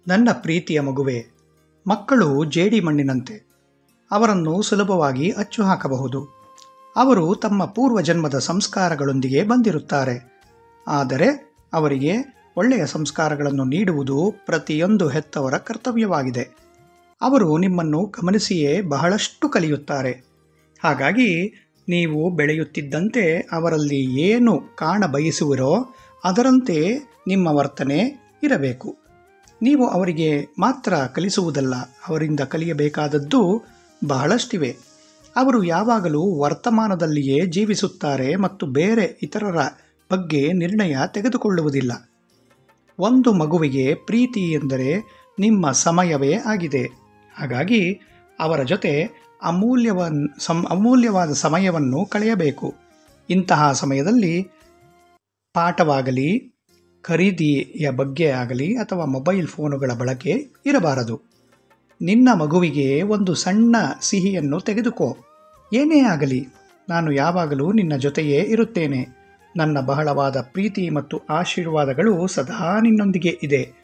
ನನ್ನ ಪ್ರೀತಿಯ ಮಗುವೇ, ಮಕ್ಕಳು ಜೇಡಿಮಣ್ಣಿನಂತೆ. ಅವರನ್ನು ಸುಲಭವಾಗಿ ಅಚ್ಚು ಹಾಕಬಹುದು. ಅವರು ತಮ್ಮ ಪೂರ್ವಜನ್ಮದ ಸಂಸ್ಕಾರಗಳೊಂದಿಗೆ ಬಂದಿರುತ್ತಾರೆ. ಆದರೆ ಅವರಿಗೆ ಒಳ್ಳೆಯ ಸಂಸ್ಕಾರಗಳನ್ನು ನೀಡುವುದು ಪ್ರತಿಯೊಂದು ಹೆತ್ತವರ ಕರ್ತವ್ಯವಾಗಿದೆ. ಅವರು ನಿಮ್ಮನ್ನು ಗಮನಿಸಿಯೇ ಬಹಳಷ್ಟು ಕಲಿಯುತ್ತಾರೆ. ಹಾಗಾಗಿ ನೀವು ಬೆಳೆಯುತ್ತಿದ್ದಂತೆ ಅವರಲ್ಲಿ ಏನು ಕಾಣ ಬಯಸುವಿರೋ ಅದರಂತೆ ನಿಮ್ಮ ವರ್ತನೆ ಇರಬೇಕು. ನೀವು ಅವರಿಗೆ ಮಾತ್ರ ಕಲಿಸುವುದಲ್ಲ, ಅವರಿಂದ ಕಲಿಯಬೇಕಾದದ್ದು ಬಹಳಷ್ಟಿವೆ. ಅವರು ಯಾವಾಗಲೂ ವರ್ತಮಾನದಲ್ಲಿಯೇ ಜೀವಿಸುತ್ತಾರೆ ಮತ್ತು ಬೇರೆ ಇತರರ ಬಗ್ಗೆ ನಿರ್ಣಯ ತೆಗೆದುಕೊಳ್ಳುವುದಿಲ್ಲ. ಒಂದು ಮಗುವಿಗೆ ಪ್ರೀತಿ ಎಂದರೆ ನಿಮ್ಮ ಸಮಯವೇ ಆಗಿದೆ. ಹಾಗಾಗಿ ಅವರ ಜೊತೆ ಅಮೂಲ್ಯವಾದ ಸಮಯವನ್ನು ಕಳೆಯಬೇಕು. ಇಂತಹ ಸಮಯದಲ್ಲಿ ಪಾಠವಾಗಲಿ, ಖರೀದಿಯ ಬಗ್ಗೆ ಆಗಲಿ ಅಥವಾ ಮೊಬೈಲ್ ಫೋನುಗಳ ಬಳಕೆ ಇರಬಾರದು. ನಿನ್ನ ಮಗುವಿಗೆ ಒಂದು ಸಣ್ಣ ಸಿಹಿಯನ್ನು ತೆಗೆದುಕೋ. ಏನೇ ಆಗಲಿ, ನಾನು ಯಾವಾಗಲೂ ನಿನ್ನ ಜೊತೆಯೇ ಇರುತ್ತೇನೆ. ನನ್ನ ಬಹಳವಾದ ಪ್ರೀತಿ ಮತ್ತು ಆಶೀರ್ವಾದಗಳು ಸದಾ ನಿನ್ನೊಂದಿಗೆ ಇದೆ.